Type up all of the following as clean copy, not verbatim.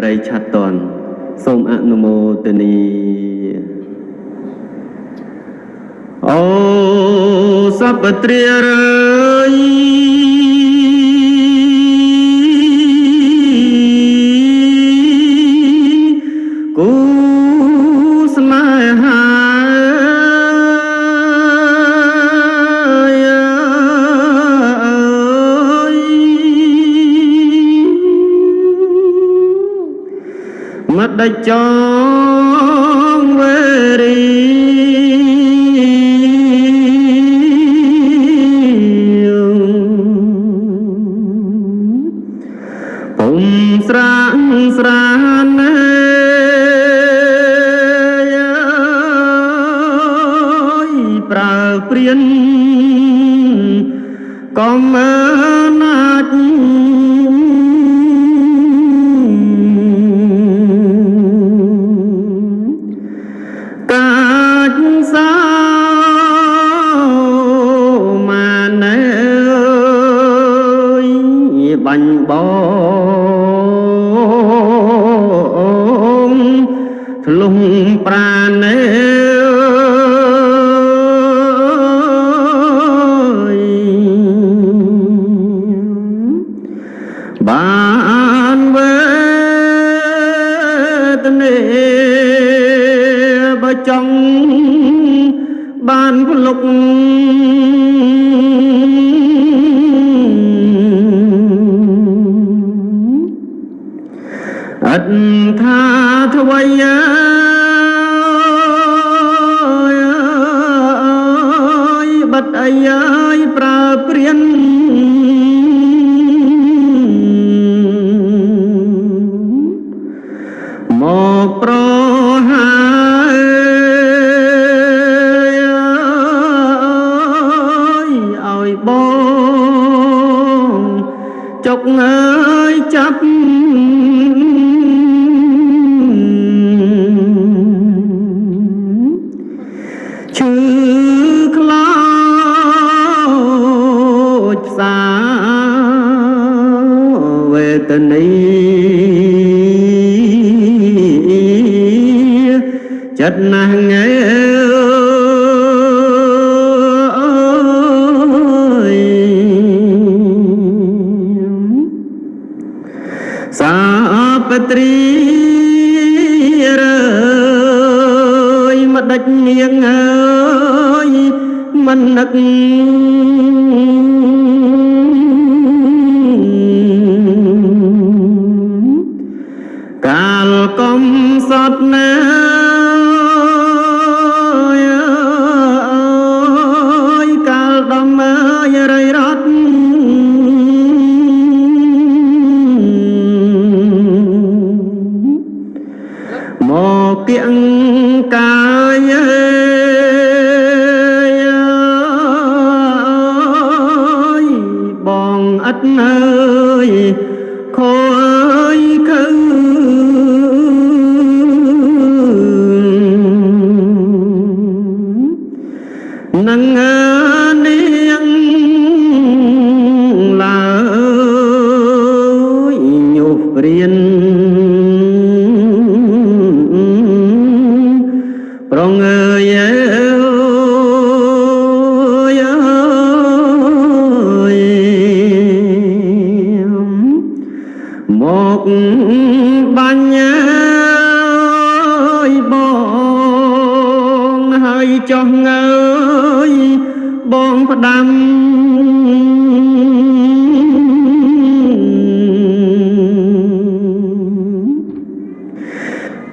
รายชัดตอนសូមអនុមោទនីអូសពត្រារើយគូស្នេហាđã chọn về đi bông sáng sáng pra priên con nát bánh bông lung pran ban về tên ba trong ban lục tha thawai bát ai pra priên một pro hai ơi bông chọc ơi chấp tình chất nàng ơi sa patri ơi mặt đất nghiêng ơi mình nực công sót ơi cal đom ơi rơi rót một kiện cài ơi bòn ắt ơi khô ơi khứ nâng niên là nhục riêng pro người một ban ơi bon hơi cho ơi bon phát đam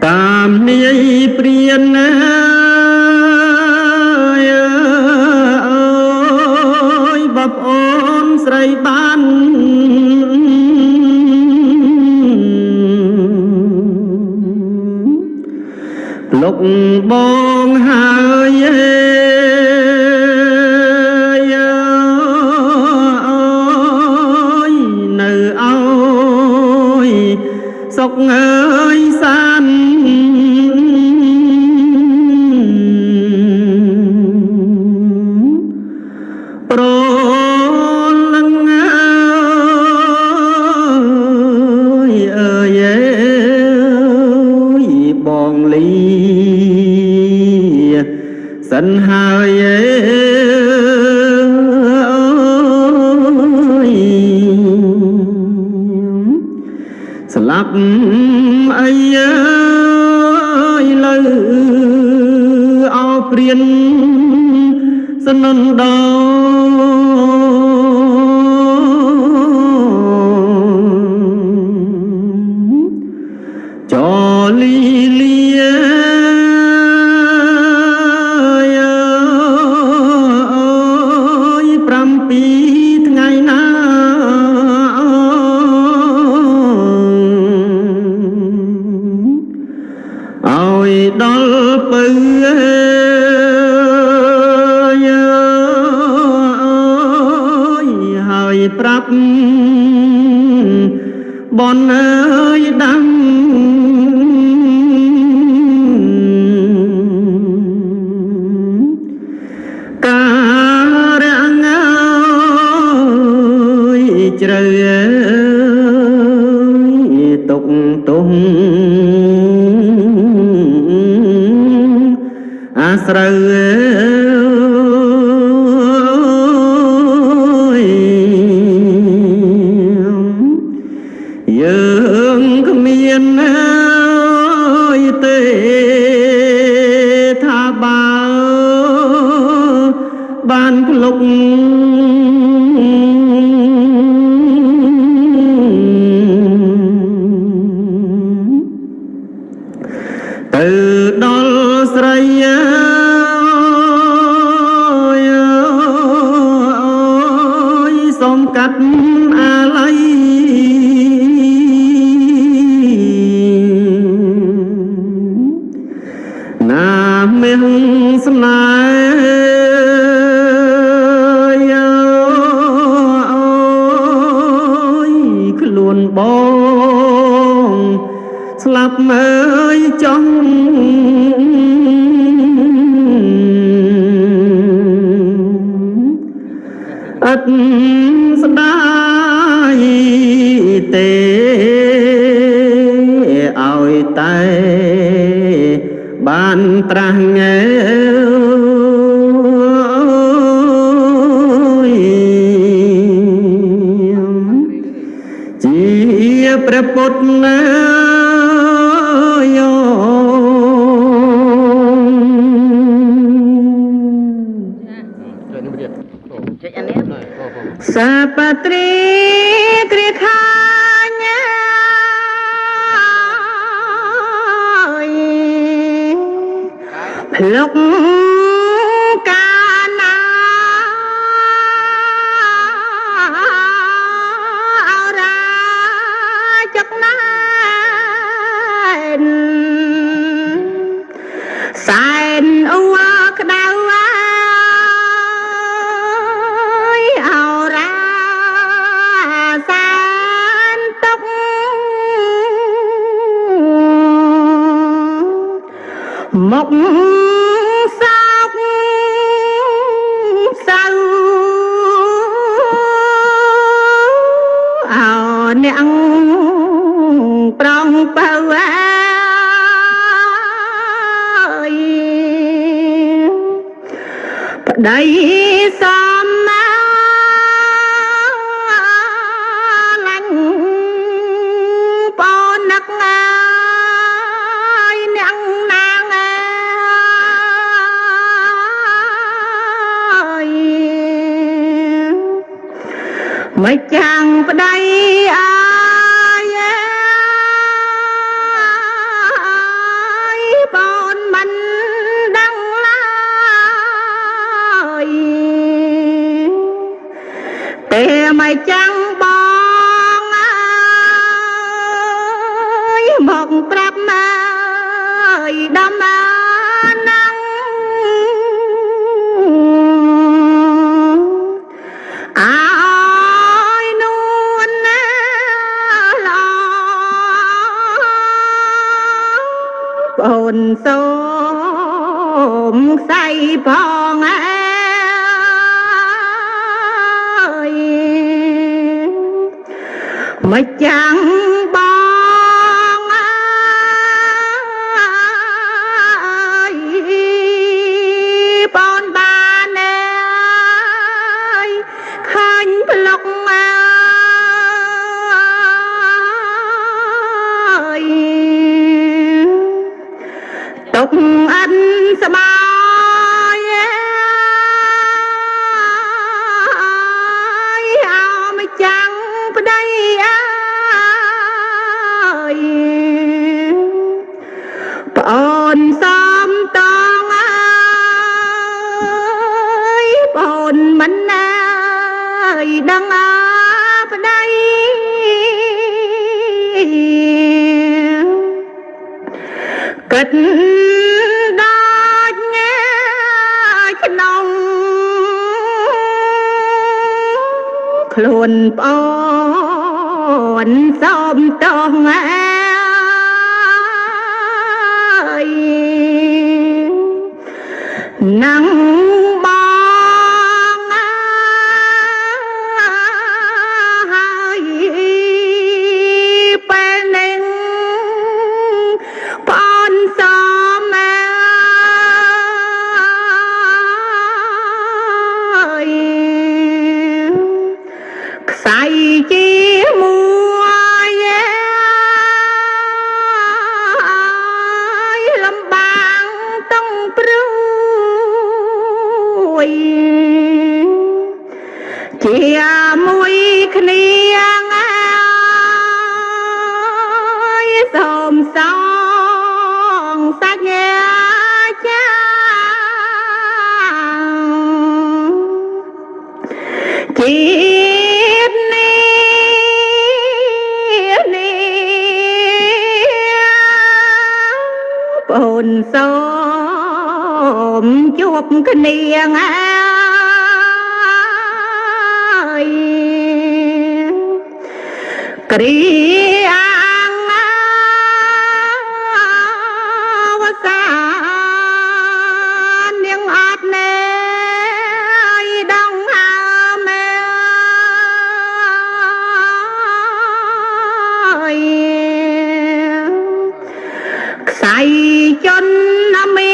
tam ni priên ơi bập ôn sray ban lục bon hơi nữ ơi sọc ơi san pro lăng ơi សិនហើយស្លាប់អីលើអោព្រៀនសននដោចលីលា7ថ្ងៃណាឲ្យដល់ពៅហើយប្រាប់បនអើយដាំការរាំងអើយជ្រៅទុកទុំអាស្រូវយើងគ្មានទេថាបើបានភ្លុកទៅដល់ស្រីសូមកាត់អាល័យណាមានស្នេហ៍ខ្លួនបងស្លាប់មើលចង់អត់ស្ដាយទេឲ្យតែបានត្រាស់ងើជាព្រះពុទ្ធណាសាបត្រីគ្រាខាញភ្លុកកាណាអរាចកណែនសែនអវក្តៅមកសោកសៅអោអ្នកប្រងបើប្តីសំឡាញ់បោនឹកមិនចាំងប្តីអើយបងមិនដឹងឡើយតែមិនចាំងបងអើយមកប្រាប់មកដំណាងអូនសូមខ្សែផងអើយមិនចាំងបងអើយ យទុកអិនស្បាយអើមិនចាំងប្តីអើយប្អូនសំតងអើយប្អូនមិនអើយដឹងអើប្តីគិតដល់ញ៉ាក្នុងខ្លួនប្អូនសូមតងអើយណាំងបងហើយពេលនឹងប្អូនសូមអើយខ្សែជាមួយលំបាំងតុងព្រួយជាមួយគ្នាសូមសងសញ្ញាចាជាតិនេះបងសូមជួបគ្នាអើយគ្រាវសានាងអត់ណែដងហើមែខ្សែចន្ទមី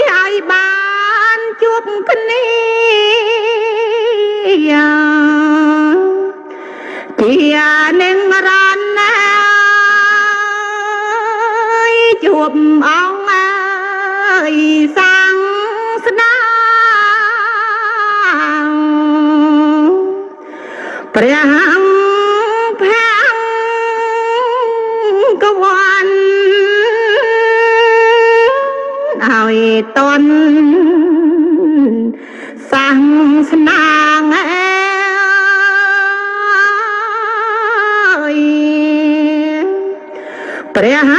ឲ្យបានជួបគ្នាជានឹងរនណាជួបអង្គអើយសាំងស្នាព្រះភាំងកវ័នឲ្យតន់សាំងស្នាងព្រះ